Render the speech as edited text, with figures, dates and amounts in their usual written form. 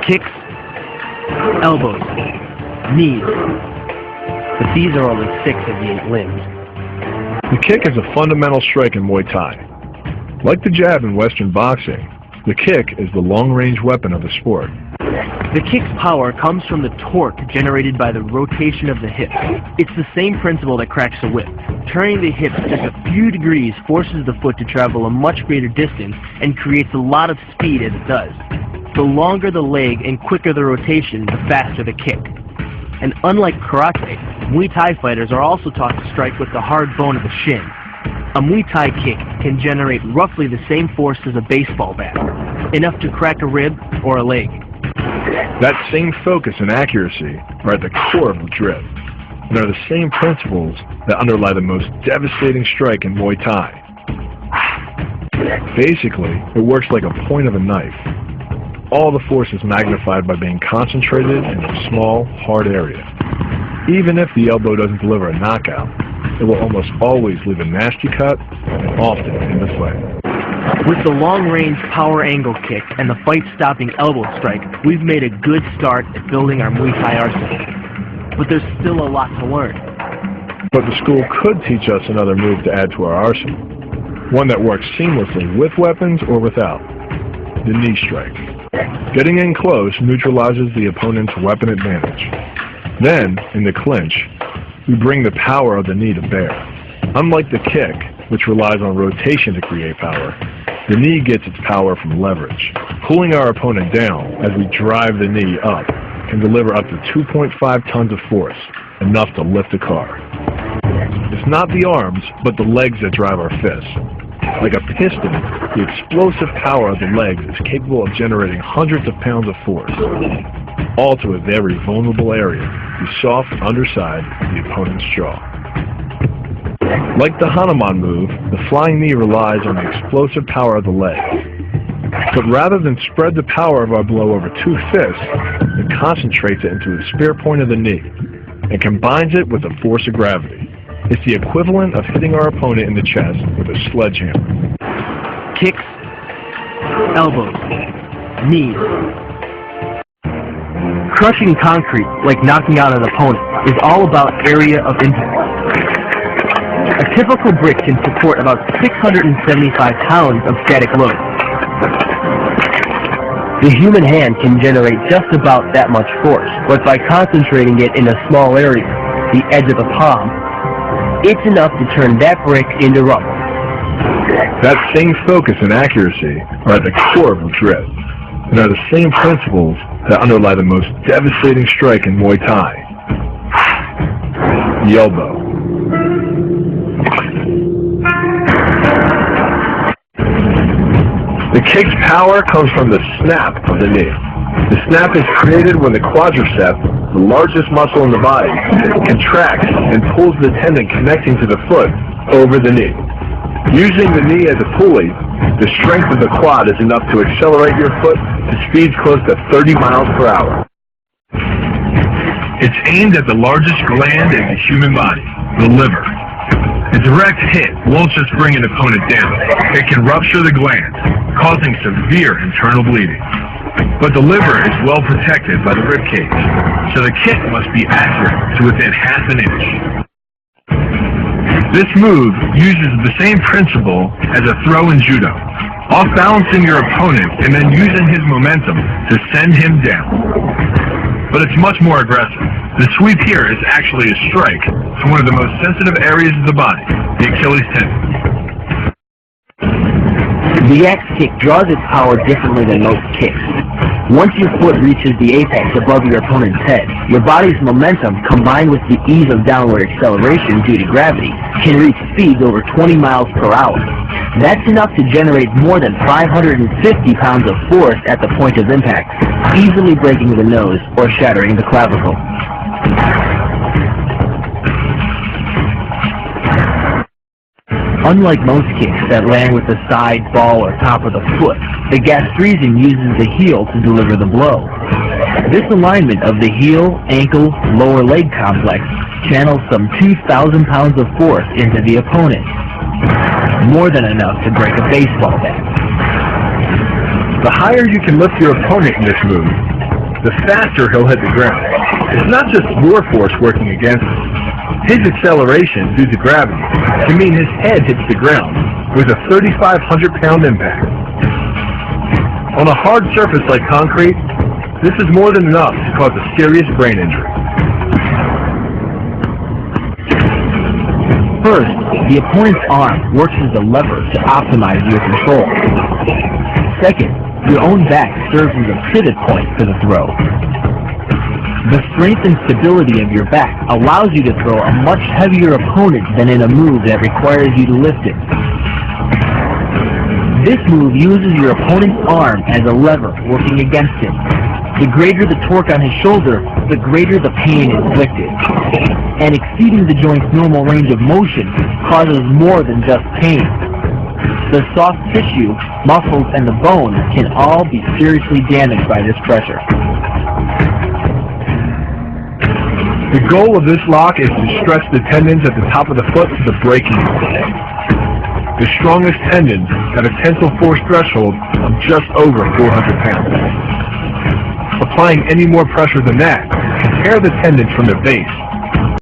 Kicks, elbows, knees. But these are only 6 of the 8 limbs. The kick is a fundamental strike in Muay Thai. Like the jab in Western boxing, the kick is the long-range weapon of the sport. The kick's power comes from the torque generated by the rotation of the hips. It's the same principle that cracks a whip. Turning the hips just a few degrees forces the foot to travel a much greater distance and creates a lot of speed as it does. The longer the leg and quicker the rotation, the faster the kick. And unlike karate, Muay Thai fighters are also taught to strike with the hard bone of the shin. A Muay Thai kick can generate roughly the same force as a baseball bat, enough to crack a rib or a leg. That same focus and accuracy are at the core of the drift, and are the same principles that underlie the most devastating strike in Muay Thai. Basically, it works like a point of a knife. All the force is magnified by being concentrated in a small, hard area. Even if the elbow doesn't deliver a knockout, it will almost always leave a nasty cut, and often in the fight. With the long-range power angle kick and the fight-stopping elbow strike, we've made a good start at building our Muay Thai arsenal. But there's still a lot to learn. But the school could teach us another move to add to our arsenal, one that works seamlessly with weapons or without: the knee strike. Getting in close neutralizes the opponent's weapon advantage. Then, in the clinch, we bring the power of the knee to bear. Unlike the kick, which relies on rotation to create power, the knee gets its power from leverage. Pulling our opponent down as we drive the knee up can deliver up to 2.5 tons of force, enough to lift a car. It's not the arms, but the legs that drive our fists. Like a piston, the explosive power of the legs is capable of generating hundreds of pounds of force, all to a very vulnerable area, the soft underside of the opponent's jaw. Like the Hanuman move, the flying knee relies on the explosive power of the leg. But rather than spread the power of our blow over 2 fists, it concentrates it into the spear point of the knee and combines it with the force of gravity. It's the equivalent of hitting our opponent in the chest with a sledgehammer. Kicks, elbows, knees. Crushing concrete, like knocking out an opponent, is all about area of impact. A typical brick can support about 675 pounds of static load. The human hand can generate just about that much force, but by concentrating it in a small area, the edge of the palm, it's enough to turn that brick into rubble. That same focus and accuracy are at the core of the drift, and are the same principles that underlie the most devastating strike in Muay Thai: the elbow. The kick's power comes from the snap of the knee. The snap is created when the quadriceps, the largest muscle in the body, contracts and pulls the tendon connecting to the foot over the knee. Using the knee as a pulley, the strength of the quad is enough to accelerate your foot to speeds close to 30 miles per hour. It's aimed at the largest gland in the human body, the liver. A direct hit won't just bring an opponent down. It can rupture the gland, causing severe internal bleeding. But the liver is well protected by the ribcage, so the kick must be accurate to within half an inch. This move uses the same principle as a throw in judo, off-balancing your opponent and then using his momentum to send him down. But it's much more aggressive. The sweep here is actually a strike to one of the most sensitive areas of the body, the Achilles tendon. The axe kick draws its power differently than most kicks. Once your foot reaches the apex above your opponent's head, your body's momentum, combined with the ease of downward acceleration due to gravity, can reach speeds over 20 miles per hour. That's enough to generate more than 550 pounds of force at the point of impact, easily breaking the nose or shattering the clavicle. Unlike most kicks that land with the side, ball, or top of the foot, the gastresian uses the heel to deliver the blow. This alignment of the heel, ankle, lower leg complex channels some 2,000 pounds of force into the opponent, more than enough to break a baseball bat. The higher you can lift your opponent in this move, the faster he'll hit the ground. It's not just your force working against him. His acceleration due to gravity can mean his head hits the ground with a 3,500-pound impact. On a hard surface like concrete, this is more than enough to cause a serious brain injury. First, the opponent's arm works as a lever to optimize your control. Second, your own back serves as a pivot point for the throw. The strength and stability of your back allows you to throw a much heavier opponent than in a move that requires you to lift it. This move uses your opponent's arm as a lever working against him. The greater the torque on his shoulder, the greater the pain inflicted. And exceeding the joint's normal range of motion causes more than just pain. The soft tissue, muscles, and the bone can all be seriously damaged by this pressure. The goal of this lock is to stretch the tendons at the top of the foot to the breaking point. The strongest tendons have a tensile force threshold of just over 400 pounds. Applying any more pressure than that can tear the tendons from their base